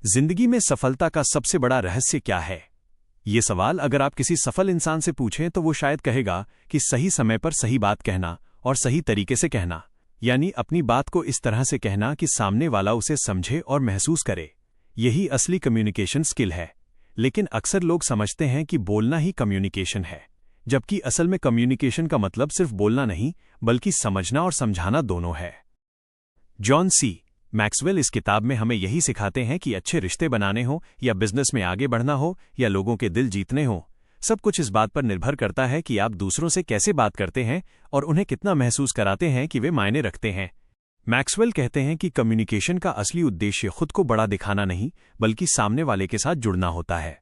जिंदगी में सफलता का सबसे बड़ा रहस्य क्या है? ये सवाल अगर आप किसी सफल इंसान से पूछें तो वो शायद कहेगा कि सही समय पर सही बात कहना और सही तरीके से कहना, यानी अपनी बात को इस तरह से कहना कि सामने वाला उसे समझे और महसूस करे। यही असली कम्युनिकेशन स्किल है। लेकिन अक्सर लोग समझते हैं कि बोलना ही कम्युनिकेशन है, जबकि असल में कम्युनिकेशन का मतलब सिर्फ बोलना नहीं, बल्कि समझना और समझाना दोनों है। जॉन सी मैक्सवेल इस किताब में हमें यही सिखाते हैं कि अच्छे रिश्ते बनाने हो या बिजनेस में आगे बढ़ना हो या लोगों के दिल जीतने हो, सब कुछ इस बात पर निर्भर करता है कि आप दूसरों से कैसे बात करते हैं और उन्हें कितना महसूस कराते हैं कि वे मायने रखते हैं। मैक्सवेल कहते हैं कि कम्युनिकेशन का असली उद्देश्य खुद को बड़ा दिखाना नहीं, बल्कि सामने वाले के साथ जुड़ना होता है।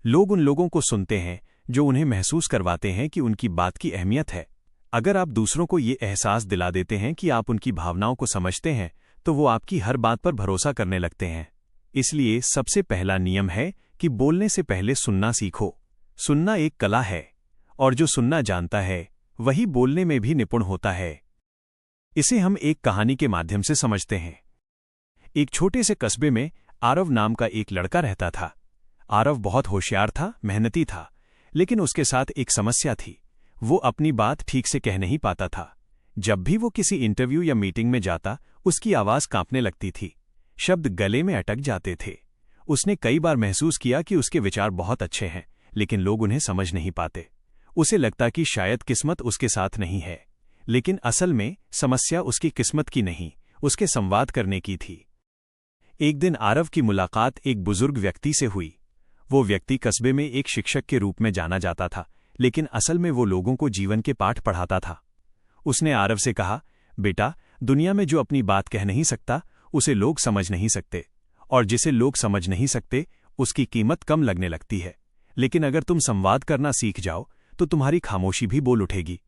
लोग उन लोगों को सुनते हैं जो उन्हें महसूस करवाते हैं कि उनकी बात की अहमियत है। अगर आप दूसरों को ये एहसास दिला देते हैं कि आप उनकी भावनाओं को समझते हैं, तो वो आपकी हर बात पर भरोसा करने लगते हैं। इसलिए सबसे पहला नियम है कि बोलने से पहले सुनना सीखो। सुनना एक कला है, और जो सुनना जानता है वही बोलने में भी निपुण होता है। इसे हम एक कहानी के माध्यम से समझते हैं। एक छोटे से कस्बे में आरव नाम का एक लड़का रहता था। आरव बहुत होशियार था, मेहनती था, लेकिन उसके साथ एक समस्या थी। वो अपनी बात ठीक से कह नहीं पाता था। जब भी वो किसी इंटरव्यू या मीटिंग में जाता, उसकी आवाज कांपने लगती थी, शब्द गले में अटक जाते थे। उसने कई बार महसूस किया कि उसके विचार बहुत अच्छे हैं, लेकिन लोग उन्हें समझ नहीं पाते। उसे लगता कि शायद किस्मत उसके साथ नहीं है, लेकिन असल में समस्या उसकी किस्मत की नहीं, उसके संवाद करने की थी। एक दिन आरव की मुलाकात एक बुजुर्ग व्यक्ति से हुई। वो व्यक्ति कस्बे में एक शिक्षक के रूप में जाना जाता था, लेकिन असल में वो लोगों को जीवन के पाठ पढ़ाता था। उसने आरव से कहा, बेटा, दुनिया में जो अपनी बात कह नहीं सकता, उसे लोग समझ नहीं सकते, और जिसे लोग समझ नहीं सकते, उसकी कीमत कम लगने लगती है। लेकिन अगर तुम संवाद करना सीख जाओ, तो तुम्हारी खामोशी भी बोल उठेगी।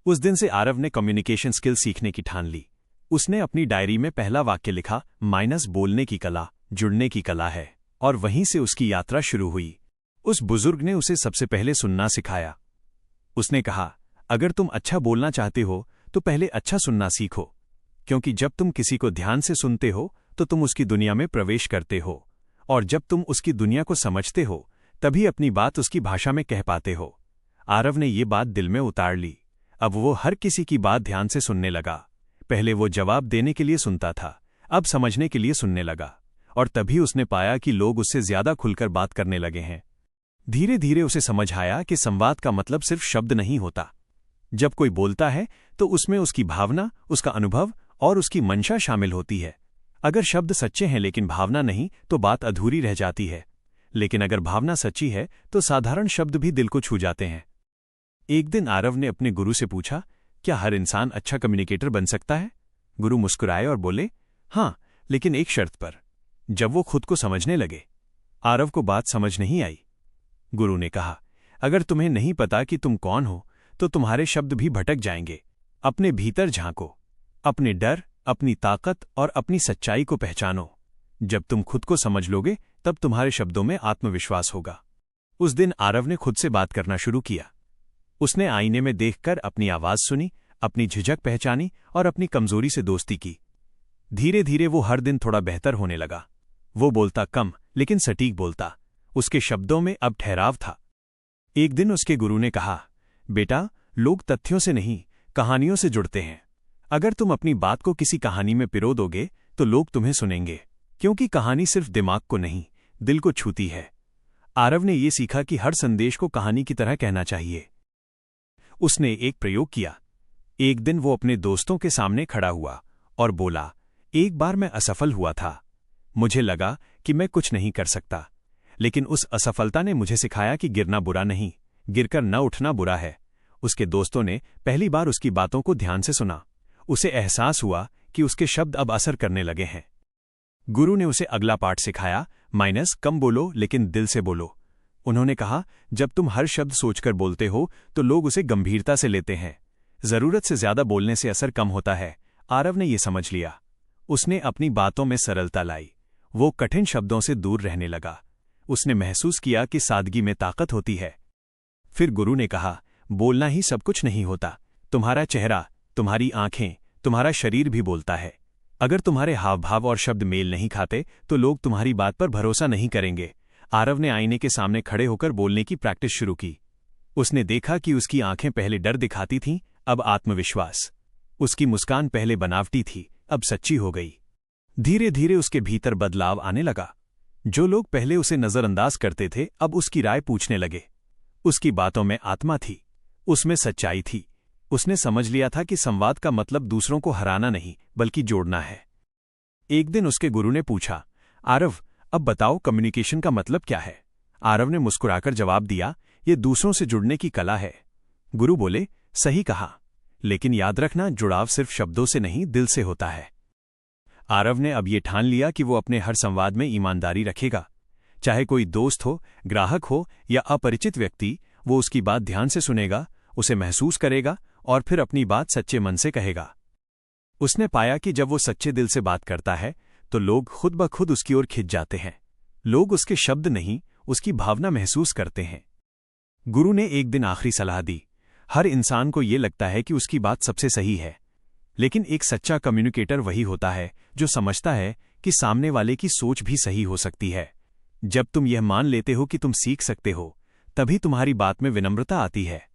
उस दिन से आरव ने कम्युनिकेशन स्किल सीखने की ठान ली। उसने अपनी डायरी में पहला वाक्य लिखा, माइनस बोलने की कला जुड़ने की कला है, और वहीं से उसकी यात्रा शुरू हुई। उस बुजुर्ग ने उसे सबसे पहले सुनना सिखाया। उसने कहा, अगर तुम अच्छा बोलना चाहते हो तो पहले अच्छा सुनना सीखो, क्योंकि जब तुम किसी को ध्यान से सुनते हो तो तुम उसकी दुनिया में प्रवेश करते हो, और जब तुम उसकी दुनिया को समझते हो तभी अपनी बात उसकी भाषा में कह पाते हो। आरव ने ये बात दिल में उतार ली। अब वो हर किसी की बात ध्यान से सुनने लगा। पहले वो जवाब देने के लिए सुनता था, अब समझने के लिए सुनने लगा, और तभी उसने पाया कि लोग उससे ज्यादा खुलकर बात करने लगे हैं। धीरे धीरे उसे समझ आया कि संवाद का मतलब सिर्फ शब्द नहीं होता। जब कोई बोलता है तो उसमें उसकी भावना, उसका अनुभव और उसकी मंशा शामिल होती है। अगर शब्द सच्चे हैं लेकिन भावना नहीं, तो बात अधूरी रह जाती है। लेकिन अगर भावना सच्ची है तो साधारण शब्द भी दिल को छू जाते हैं। एक दिन आरव ने अपने गुरु से पूछा, क्या हर इंसान अच्छा कम्युनिकेटर बन सकता है? गुरु मुस्कुराए और बोले, हाँ, लेकिन एक शर्त पर, जब वो खुद को समझने लगे। आरव को बात समझ नहीं आई। गुरु ने कहा, अगर तुम्हें नहीं पता कि तुम कौन हो, तो तुम्हारे शब्द भी भटक जाएंगे। अपने भीतर झांको, अपने डर, अपनी ताकत और अपनी सच्चाई को पहचानो। जब तुम खुद को समझ लोगे, तब तुम्हारे शब्दों में आत्मविश्वास होगा। उस दिन आरव ने खुद से बात करना शुरू किया। उसने आईने में देखकर अपनी आवाज सुनी, अपनी झिझक पहचानी और अपनी कमजोरी से दोस्ती की। धीरे धीरे वो हर दिन थोड़ा बेहतर होने लगा। वो बोलता कम, लेकिन सटीक बोलता। उसके शब्दों में अब ठहराव था। एक दिन उसके गुरु ने कहा, बेटा, लोग तथ्यों से नहीं, कहानियों से जुड़ते हैं। अगर तुम अपनी बात को किसी कहानी में पिरो दोगे तो लोग तुम्हें सुनेंगे, क्योंकि कहानी सिर्फ दिमाग को नहीं, दिल को छूती है। आरव ने यह सीखा कि हर संदेश को कहानी की तरह कहना चाहिए। उसने एक प्रयोग किया। एक दिन वो अपने दोस्तों के सामने खड़ा हुआ और बोला, एक बार मैं असफल हुआ था। मुझे लगा कि मैं कुछ नहीं कर सकता, लेकिन उस असफलता ने मुझे सिखाया कि गिरना बुरा नहीं, गिरकर न उठना बुरा है। उसके दोस्तों ने पहली बार उसकी बातों को ध्यान से सुना। उसे एहसास हुआ कि उसके शब्द अब असर करने लगे हैं। गुरु ने उसे अगला पाठ सिखाया, माइनस कम बोलो लेकिन दिल से बोलो। उन्होंने कहा, जब तुम हर शब्द सोचकर बोलते हो तो लोग उसे गंभीरता से लेते हैं। जरूरत से ज्यादा बोलने से असर कम होता है। आरव ने यह समझ लिया। उसने अपनी बातों में सरलता लाई। वो कठिन शब्दों से दूर रहने लगा। उसने महसूस किया कि सादगी में ताकत होती है। फिर गुरु ने कहा, बोलना ही सब कुछ नहीं होता, तुम्हारा चेहरा, तुम्हारी आंखें, तुम्हारा शरीर भी बोलता है। अगर तुम्हारे हाव भाव और शब्द मेल नहीं खाते तो लोग तुम्हारी बात पर भरोसा नहीं करेंगे। आरव ने आईने के सामने खड़े होकर बोलने की प्रैक्टिस शुरू की। उसने देखा कि उसकी आंखें पहले डर दिखाती थीं, अब आत्मविश्वास। उसकी मुस्कान पहले बनावटी थी, अब सच्ची हो गई। धीरे धीरे उसके भीतर बदलाव आने लगा। जो लोग पहले उसे नजरअंदाज करते थे अब उसकी राय पूछने लगे। उसकी बातों में आत्मा थी, उसमें सच्चाई थी। उसने समझ लिया था कि संवाद का मतलब दूसरों को हराना नहीं बल्कि जोड़ना है। एक दिन उसके गुरु ने पूछा, आरव, अब बताओ कम्युनिकेशन का मतलब क्या है? आरव ने मुस्कुराकर जवाब दिया, ये दूसरों से जुड़ने की कला है। गुरु बोले, सही कहा, लेकिन याद रखना, जुड़ाव सिर्फ शब्दों से नहीं, दिल से होता है। आरव ने अब ये ठान लिया कि वो अपने हर संवाद में ईमानदारी रखेगा। चाहे कोई दोस्त हो, ग्राहक हो या अपरिचित व्यक्ति, वो उसकी बात ध्यान से सुनेगा, उसे महसूस करेगा और फिर अपनी बात सच्चे मन से कहेगा। उसने पाया कि जब वो सच्चे दिल से बात करता है तो लोग खुद ब खुद उसकी ओर खिंच जाते हैं। लोग उसके शब्द नहीं, उसकी भावना महसूस करते हैं। गुरु ने एक दिन आखिरी सलाह दी, हर इंसान को ये लगता है कि उसकी बात सबसे सही है, लेकिन एक सच्चा कम्युनिकेटर वही होता है जो समझता है कि सामने वाले की सोच भी सही हो सकती है। जब तुम यह मान लेते हो कि तुम सीख सकते हो, तभी तुम्हारी बात में विनम्रता आती है।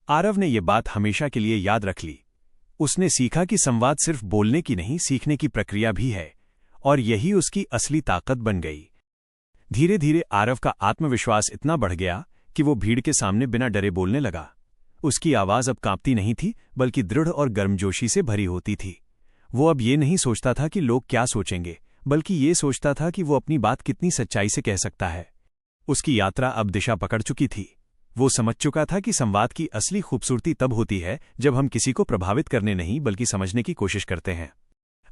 आरव ने यह बात हमेशा के लिए याद रख ली। उसने सीखा कि संवाद सिर्फ बोलने की नहीं, सीखने की प्रक्रिया भी है, और यही उसकी असली ताकत बन गई। धीरे धीरे आरव का आत्मविश्वास इतना बढ़ गया कि वो भीड़ के सामने बिना डरे बोलने लगा। उसकी आवाज अब कांपती नहीं थी, बल्कि दृढ़ और गर्मजोशी से भरी होती थी। वो अब ये नहीं सोचता था कि लोग क्या सोचेंगे, बल्कि ये सोचता था कि वो अपनी बात कितनी सच्चाई से कह सकता है। उसकी यात्रा अब दिशा पकड़ चुकी थी। वो समझ चुका था कि संवाद की असली खूबसूरती तब होती है जब हम किसी को प्रभावित करने नहीं बल्कि समझने की कोशिश करते हैं।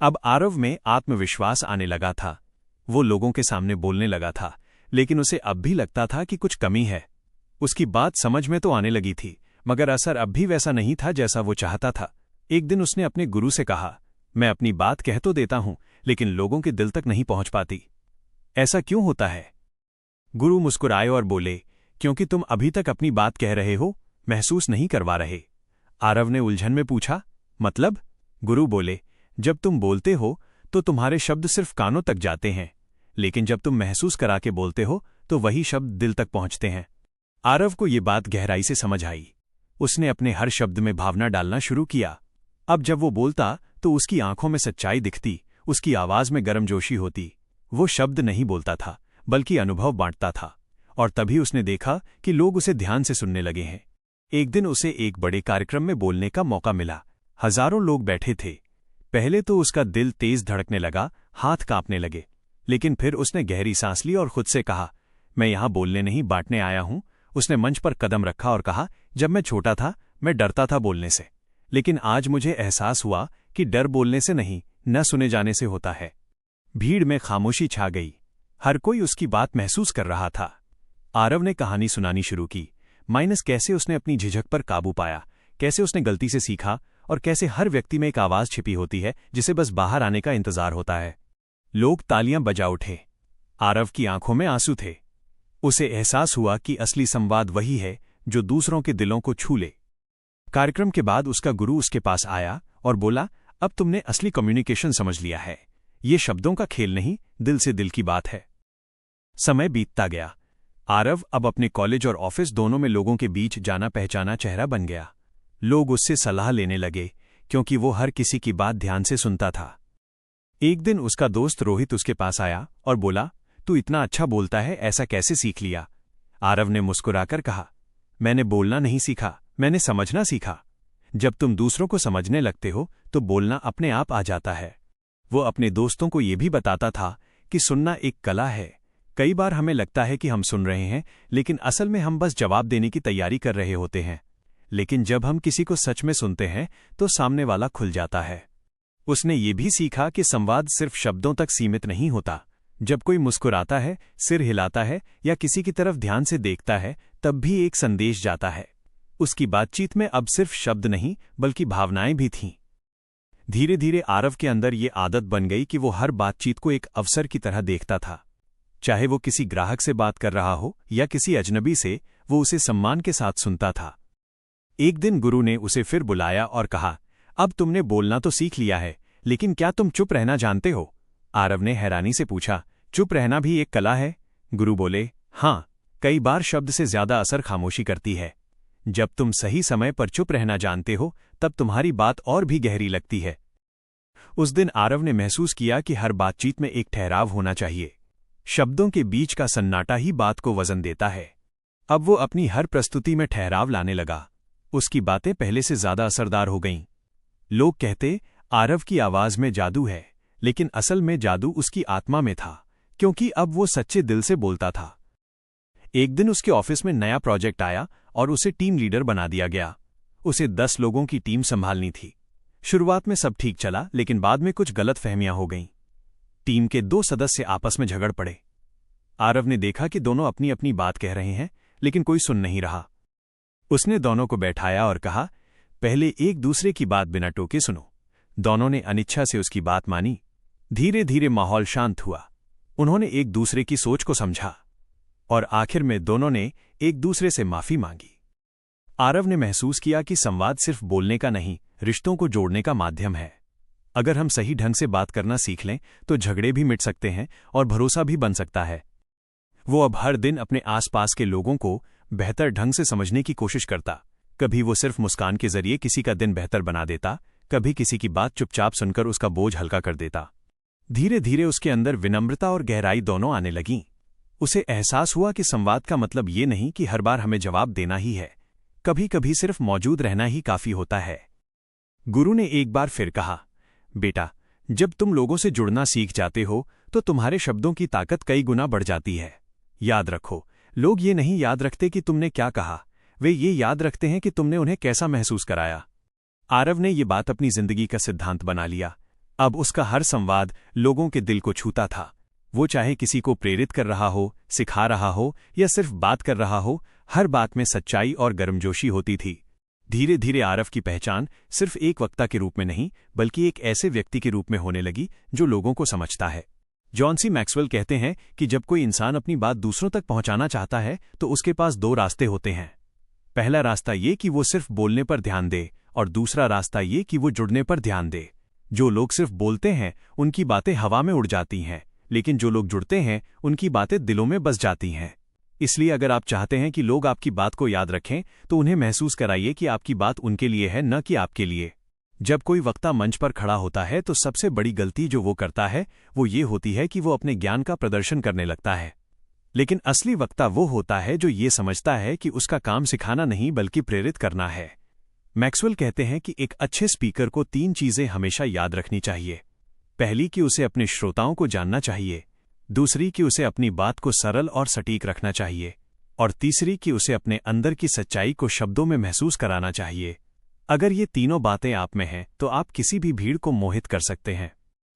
अब आरव में आत्मविश्वास आने लगा था। वो लोगों के सामने बोलने लगा था, लेकिन उसे अब भी लगता था कि कुछ कमी है। उसकी बात समझ में तो आने लगी थी, मगर असर अब भी वैसा नहीं था जैसा वो चाहता था। एक दिन उसने अपने गुरु से कहा, मैं अपनी बात कह तो देता हूं, लेकिन लोगों के दिल तक नहीं पहुंच पाती। ऐसा क्यों होता है? गुरु मुस्कुराए और बोले, क्योंकि तुम अभी तक अपनी बात कह रहे हो, महसूस नहीं करवा रहे। आरव ने उलझन में पूछा, मतलब? गुरु बोले, जब तुम बोलते हो तो तुम्हारे शब्द सिर्फ कानों तक जाते हैं, लेकिन जब तुम महसूस करा के बोलते हो तो वही शब्द दिल तक पहुंचते हैं। आरव को ये बात गहराई से समझ आई। उसने अपने हर शब्द में भावना डालना शुरू किया। अब जब वो बोलता तो उसकी आंखों में सच्चाई दिखती, उसकी आवाज में गर्मजोशी होती। वो शब्द नहीं बोलता था, बल्कि अनुभव बांटता था। और तभी उसने देखा कि लोग उसे ध्यान से सुनने लगे हैं। एक दिन उसे एक बड़े कार्यक्रम में बोलने का मौका मिला। हजारों लोग बैठे थे। पहले तो उसका दिल तेज धड़कने लगा, हाथ कांपने लगे, लेकिन फिर उसने गहरी सांस ली और खुद से कहा, मैं यहां बोलने नहीं, बांटने आया हूं। उसने मंच पर कदम रखा और कहा, जब मैं छोटा था मैं डरता था बोलने से, लेकिन आज मुझे एहसास हुआ कि डर बोलने से नहीं, न सुने जाने से होता है। भीड़ में खामोशी छा गई। हर कोई उसकी बात महसूस कर रहा था। आरव ने कहानी सुनानी शुरू की, माइनस कैसे उसने अपनी झिझक पर काबू पाया, कैसे उसने गलती से सीखा, और कैसे हर व्यक्ति में एक आवाज छिपी होती है जिसे बस बाहर आने का इंतजार होता है। लोग तालियां बजा उठे। आरव की आंखों में आंसू थे। उसे एहसास हुआ कि असली संवाद वही है जो दूसरों के दिलों को छू ले। कार्यक्रम के बाद उसका गुरु उसके पास आया और बोला, अब तुमने असली कम्युनिकेशन समझ लिया है। ये शब्दों का खेल नहीं, दिल से दिल की बात है। समय बीतता गया। आरव अब अपने कॉलेज और ऑफिस दोनों में लोगों के बीच जाना पहचाना चेहरा बन गया। लोग उससे सलाह लेने लगे, क्योंकि वो हर किसी की बात ध्यान से सुनता था। एक दिन उसका दोस्त रोहित उसके पास आया और बोला, तू इतना अच्छा बोलता है, ऐसा कैसे सीख लिया? आरव ने मुस्कुराकर कहा, मैंने बोलना नहीं सीखा, मैंने समझना सीखा। जब तुम दूसरों को समझने लगते हो तो बोलना अपने आप आ जाता है। वो अपने दोस्तों को ये भी बताता था कि सुनना एक कला है। कई बार हमें लगता है कि हम सुन रहे हैं, लेकिन असल में हम बस जवाब देने की तैयारी कर रहे होते हैं। लेकिन जब हम किसी को सच में सुनते हैं तो सामने वाला खुल जाता है। उसने ये भी सीखा कि संवाद सिर्फ शब्दों तक सीमित नहीं होता। जब कोई मुस्कुराता है, सिर हिलाता है या किसी की तरफ ध्यान से देखता है, तब भी एक संदेश जाता है। उसकी बातचीत में अब सिर्फ शब्द नहीं बल्कि भावनाएं भी थीं। धीरे धीरे आरव के अंदर ये आदत बन गई कि वो हर बातचीत को एक अवसर की तरह देखता था। चाहे वो किसी ग्राहक से बात कर रहा हो या किसी अजनबी से, वो उसे सम्मान के साथ सुनता था। एक दिन गुरु ने उसे फिर बुलाया और कहा, अब तुमने बोलना तो सीख लिया है, लेकिन क्या तुम चुप रहना जानते हो? आरव ने हैरानी से पूछा। चुप रहना भी एक कला है? गुरु बोले, हाँ, कई बार शब्द से ज्यादा असर खामोशी करती है। जब तुम सही समय पर चुप रहना जानते हो, तब तुम्हारी बात और भी गहरी लगती है। उस दिन आरव ने महसूस किया कि हर बातचीत में एक ठहराव होना चाहिए। शब्दों के बीच का सन्नाटा ही बात को वजन देता है। अब वो अपनी हर प्रस्तुति में ठहराव लाने लगा। उसकी बातें पहले से ज्यादा असरदार हो गईं। लोग कहते, आरव की आवाज में जादू है, लेकिन असल में जादू उसकी आत्मा में था, क्योंकि अब वो सच्चे दिल से बोलता था। एक दिन उसके ऑफिस में नया प्रोजेक्ट आया और उसे टीम लीडर बना दिया गया। उसे 10 लोगों की टीम संभालनी थी। शुरुआत में सब ठीक चला, लेकिन बाद में कुछ गलतफहमियां हो गईं। टीम के 2 सदस्य आपस में झगड़ पड़े। आरव ने देखा कि दोनों अपनी अपनी बात कह रहे हैं, लेकिन कोई सुन नहीं रहा। उसने दोनों को बैठाया और कहा, पहले एक दूसरे की बात बिना टोके सुनो। दोनों ने अनिच्छा से उसकी बात मानी। धीरे धीरे माहौल शांत हुआ। उन्होंने एक दूसरे की सोच को समझा और आखिर में दोनों ने एक दूसरे से माफी मांगी। आरव ने महसूस किया कि संवाद सिर्फ बोलने का नहीं, रिश्तों को जोड़ने का माध्यम है। अगर हम सही ढंग से बात करना सीख लें तो झगड़े भी मिट सकते हैं और भरोसा भी बन सकता है। वो अब हर दिन अपने आसपास के लोगों को बेहतर ढंग से समझने की कोशिश करता। कभी वो सिर्फ मुस्कान के जरिए किसी का दिन बेहतर बना देता, कभी किसी की बात चुपचाप सुनकर उसका बोझ हल्का कर देता। धीरे धीरे उसके अंदर विनम्रता और गहराई दोनों आने लगीं। उसे एहसास हुआ कि संवाद का मतलब ये नहीं कि हर बार हमें जवाब देना ही है, कभी कभी सिर्फ मौजूद रहना ही काफी होता है। गुरु ने एक बार फिर कहा, बेटा, जब तुम लोगों से जुड़ना सीख जाते हो तो तुम्हारे शब्दों की ताकत कई गुना बढ़ जाती है। याद रखो, लोग ये नहीं याद रखते कि तुमने क्या कहा, वे ये याद रखते हैं कि तुमने उन्हें कैसा महसूस कराया। आरव ने ये बात अपनी जिंदगी का सिद्धांत बना लिया। अब उसका हर संवाद लोगों के दिल को छूता था। वो चाहे किसी को प्रेरित कर रहा हो, सिखा रहा हो या सिर्फ बात कर रहा हो, हर बात में सच्चाई और गर्मजोशी होती थी। धीरे धीरे आरव की पहचान सिर्फ एक वक्ता के रूप में नहीं, बल्कि एक ऐसे व्यक्ति के रूप में होने लगी जो लोगों को समझता है। जॉन सी मैक्सवेल कहते हैं कि जब कोई इंसान अपनी बात दूसरों तक पहुंचाना चाहता है तो उसके पास 2 रास्ते होते हैं। पहला रास्ता ये कि वो सिर्फ बोलने पर ध्यान दे, और दूसरा रास्ता ये कि वो जुड़ने पर ध्यान दे। जो लोग सिर्फ बोलते हैं उनकी बातें हवा में उड़ जाती हैं, लेकिन जो लोग जुड़ते हैं उनकी बातें दिलों में बस जाती हैं। इसलिए अगर आप चाहते हैं कि लोग आपकी बात को याद रखें तो उन्हें महसूस कराइए कि आपकी बात उनके लिए है, न कि आपके लिए। जब कोई वक्ता मंच पर खड़ा होता है तो सबसे बड़ी गलती जो वो करता है वो ये होती है कि वो अपने ज्ञान का प्रदर्शन करने लगता है। लेकिन असली वक्ता वो होता है जो ये समझता है कि उसका काम सिखाना नहीं बल्कि प्रेरित करना है। मैक्सवेल कहते हैं कि एक अच्छे स्पीकर को 3 चीजें हमेशा याद रखनी चाहिए। पहली कि उसे अपने श्रोताओं को जानना चाहिए, दूसरी कि उसे अपनी बात को सरल और सटीक रखना चाहिए, और तीसरी कि उसे अपने अंदर की सच्चाई को शब्दों में महसूस कराना चाहिए। अगर ये तीनों बातें आप में हैं तो आप किसी भी भीड़ को मोहित कर सकते हैं।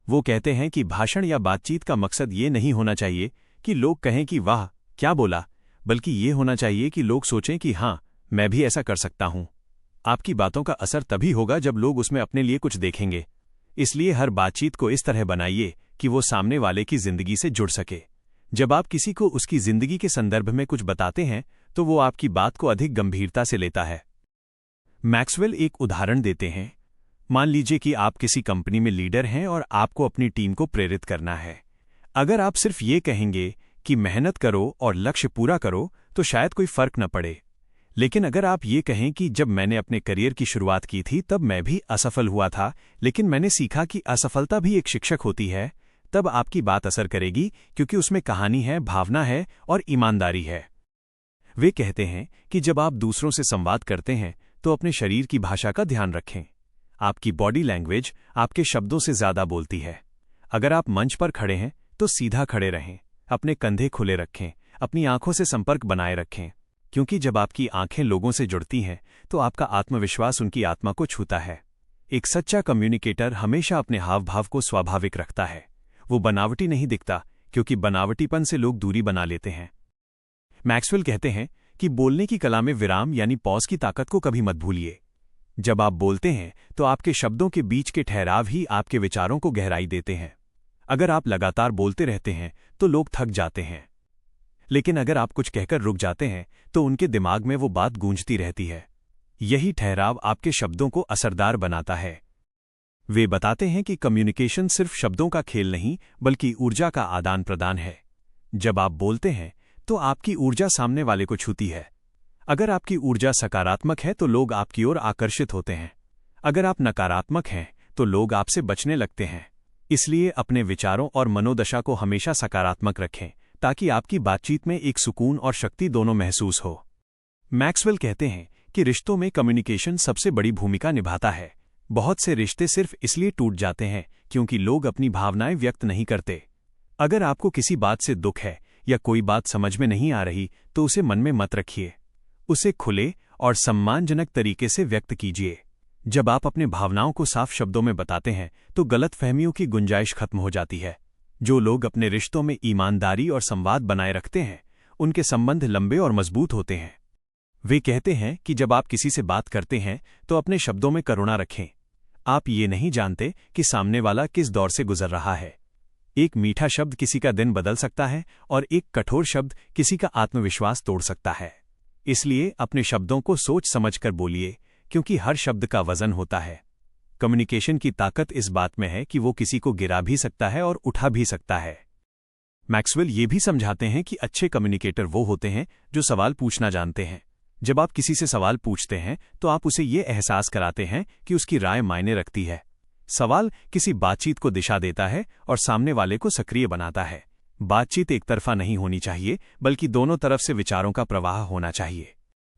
वो कहते हैं कि भाषण या बातचीत का मकसद ये नहीं होना चाहिए कि लोग कहें कि वाह क्या बोला, बल्कि ये होना चाहिए कि लोग सोचें कि हाँ, मैं भी ऐसा कर सकता हूं। आपकी बातों का असर तभी होगा जब लोग उसमें अपने लिए कुछ देखेंगे। इसलिए हर बातचीत को इस तरह बनाइए कि वो सामने वाले की जिंदगी से जुड़ सके। जब आप किसी को उसकी जिंदगी के संदर्भ में कुछ बताते हैं तो वो आपकी बात को अधिक गंभीरता से लेता है। मैक्सवेल एक उदाहरण देते हैं। मान लीजिए कि आप किसी कंपनी में लीडर हैं और आपको अपनी टीम को प्रेरित करना है। अगर आप सिर्फ ये कहेंगे कि मेहनत करो और लक्ष्य पूरा करो तो शायद कोई फर्क न पड़े। लेकिन अगर आप ये कहें कि जब मैंने अपने करियर की शुरुआत की थी तब मैं भी असफल हुआ था, लेकिन मैंने सीखा कि असफलता भी एक शिक्षक होती है, तब आपकी बात असर करेगी, क्योंकि उसमें कहानी है, भावना है और ईमानदारी है। वे कहते हैं कि जब आप दूसरों से संवाद करते हैं तो अपने शरीर की भाषा का ध्यान रखें। आपकी बॉडी लैंग्वेज आपके शब्दों से ज्यादा बोलती है। अगर आप मंच पर खड़े हैं तो सीधा खड़े रहें, अपने कंधे खुले रखें, अपनी आंखों से संपर्क बनाए रखें, क्योंकि जब आपकी आंखें लोगों से जुड़ती हैं तो आपका आत्मविश्वास उनकी आत्मा को छूता है। एक सच्चा कम्युनिकेटर हमेशा अपने हाव भाव को स्वाभाविक रखता है। वो बनावटी नहीं दिखता, क्योंकि बनावटीपन से लोग दूरी बना लेते हैं। मैक्सवेल कहते हैं कि बोलने की कला में विराम यानी पॉज की ताकत को कभी मत भूलिए। जब आप बोलते हैं तो आपके शब्दों के बीच के ठहराव ही आपके विचारों को गहराई देते हैं। अगर आप लगातार बोलते रहते हैं तो लोग थक जाते हैं, लेकिन अगर आप कुछ कहकर रुक जाते हैं तो उनके दिमाग में वो बात गूंजती रहती है। यही ठहराव आपके शब्दों को असरदार बनाता है। वे बताते हैं कि कम्युनिकेशन सिर्फ शब्दों का खेल नहीं बल्कि ऊर्जा का आदान प्रदान है। जब आप बोलते हैं तो आपकी ऊर्जा सामने वाले को छूती है। अगर आपकी ऊर्जा सकारात्मक है तो लोग आपकी ओर आकर्षित होते हैं। अगर आप नकारात्मक हैं तो लोग आपसे बचने लगते हैं। इसलिए अपने विचारों और मनोदशा को हमेशा सकारात्मक रखें ताकि आपकी बातचीत में एक सुकून और शक्ति दोनों महसूस हो। मैक्सवेल कहते हैं कि रिश्तों में कम्युनिकेशन सबसे बड़ी भूमिका निभाता है। बहुत से रिश्ते सिर्फ इसलिए टूट जाते हैं क्योंकि लोग अपनी भावनाएं व्यक्त नहीं करते। अगर आपको किसी बात से दुख है या कोई बात समझ में नहीं आ रही तो उसे मन में मत रखिए। उसे खुले और सम्मानजनक तरीके से व्यक्त कीजिए। जब आप अपने भावनाओं को साफ शब्दों में बताते हैं तो गलतफहमियों की गुंजाइश खत्म हो जाती है। जो लोग अपने रिश्तों में ईमानदारी और संवाद बनाए रखते हैं उनके संबंध लंबे और मजबूत होते हैं। वे कहते हैं कि जब आप किसी से बात करते हैं तो अपने शब्दों में करुणा रखें। आप ये नहीं जानते कि सामने वाला किस दौर से गुजर रहा है। एक मीठा शब्द किसी का दिन बदल सकता है और एक कठोर शब्द किसी का आत्मविश्वास तोड़ सकता है। इसलिए अपने शब्दों को सोच समझकर बोलिए क्योंकि हर शब्द का वजन होता है। कम्युनिकेशन की ताकत इस बात में है कि वो किसी को गिरा भी सकता है और उठा भी सकता है। मैक्सवेल ये भी समझाते हैं कि अच्छे कम्युनिकेटर वो होते हैं जो सवाल पूछना जानते हैं। जब आप किसी से सवाल पूछते हैं तो आप उसे ये एहसास कराते हैं कि उसकी राय मायने रखती है। सवाल किसी बातचीत को दिशा देता है और सामने वाले को सक्रिय बनाता है। बातचीत एक तरफा नहीं होनी चाहिए बल्कि दोनों तरफ से विचारों का प्रवाह होना चाहिए।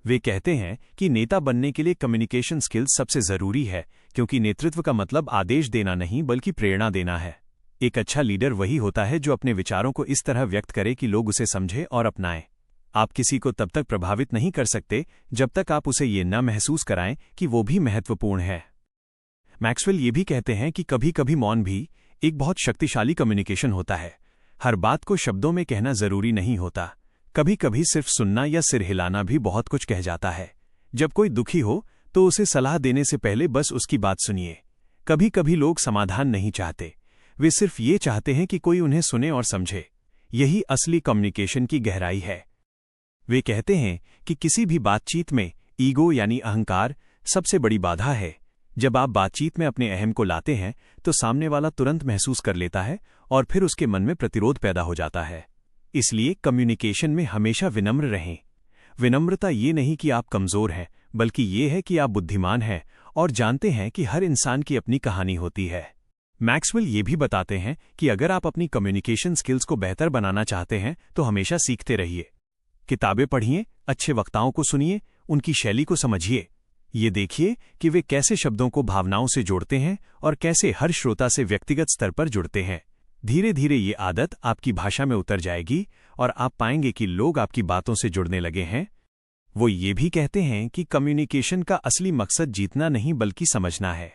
वे कहते हैं कि नेता बनने के लिए कम्युनिकेशन स्किल्स सबसे जरूरी है क्योंकि नेतृत्व का मतलब आदेश देना नहीं बल्कि प्रेरणा देना है। एक अच्छा लीडर वही होता है जो अपने विचारों को इस तरह व्यक्त करे कि लोग उसे समझें और अपनाएं। आप किसी को तब तक प्रभावित नहीं कर सकते जब तक आप उसे ये न महसूस कराएं कि वो भी महत्वपूर्ण है। मैक्सवेल ये भी कहते हैं कि कभी कभी मौन भी एक बहुत शक्तिशाली कम्युनिकेशन होता है। हर बात को शब्दों में कहना जरूरी नहीं होता। कभी कभी सिर्फ सुनना या सिर हिलाना भी बहुत कुछ कह जाता है। जब कोई दुखी हो तो उसे सलाह देने से पहले बस उसकी बात सुनिए। कभी कभी लोग समाधान नहीं चाहते, वे सिर्फ ये चाहते हैं कि कोई उन्हें सुने और समझे। यही असली कम्युनिकेशन की गहराई है। वे कहते हैं कि किसी भी बातचीत में ईगो यानी अहंकार सबसे बड़ी बाधा है। जब आप बातचीत में अपने अहम को लाते हैं तो सामने वाला तुरंत महसूस कर लेता है और फिर उसके मन में प्रतिरोध पैदा हो जाता है। इसलिए कम्युनिकेशन में हमेशा विनम्र रहें। विनम्रता ये नहीं कि आप कमजोर हैं बल्कि ये है कि आप बुद्धिमान हैं और जानते हैं कि हर इंसान की अपनी कहानी होती है। मैक्सवेल ये भी बताते हैं कि अगर आप अपनी कम्युनिकेशन स्किल्स को बेहतर बनाना चाहते हैं तो हमेशा सीखते रहिए। किताबें पढ़िए, अच्छे वक्ताओं को सुनिए, उनकी शैली को समझिए। ये देखिए कि वे कैसे शब्दों को भावनाओं से जोड़ते हैं और कैसे हर श्रोता से व्यक्तिगत स्तर पर जुड़ते हैं। धीरे धीरे ये आदत आपकी भाषा में उतर जाएगी और आप पाएंगे कि लोग आपकी बातों से जुड़ने लगे हैं। वो ये भी कहते हैं कि कम्युनिकेशन का असली मकसद जीतना नहीं बल्कि समझना है।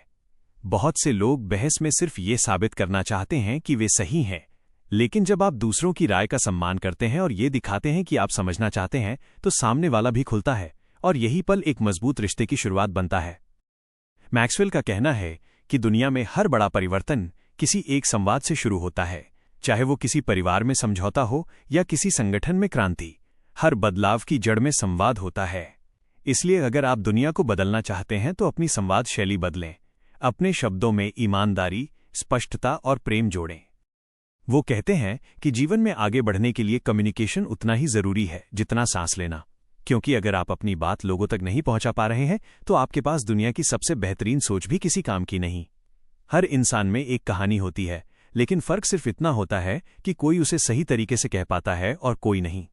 बहुत से लोग बहस में सिर्फ ये साबित करना चाहते हैं कि वे सही हैं, लेकिन जब आप दूसरों की राय का सम्मान करते हैं और ये दिखाते हैं कि आप समझना चाहते हैं तो सामने वाला भी खुलता है और यही पल एक मजबूत रिश्ते की शुरुआत बनता है। मैक्सवेल का कहना है कि दुनिया में हर बड़ा परिवर्तन किसी एक संवाद से शुरू होता है, चाहे वो किसी परिवार में समझौता हो या किसी संगठन में क्रांति। हर बदलाव की जड़ में संवाद होता है। इसलिए अगर आप दुनिया को बदलना चाहते हैं तो अपनी संवाद शैली बदलें। अपने शब्दों में ईमानदारी, स्पष्टता और प्रेम जोड़ें। वो कहते हैं कि जीवन में आगे बढ़ने के लिए कम्युनिकेशन उतना ही जरूरी है जितना सांस लेना, क्योंकि अगर आप अपनी बात लोगों तक नहीं पहुंचा पा रहे हैं तो आपके पास दुनिया की सबसे बेहतरीन सोच भी किसी काम की नहीं। हर इंसान में एक कहानी होती है, लेकिन फर्क सिर्फ इतना होता है कि कोई उसे सही तरीके से कह पाता है और कोई नहीं।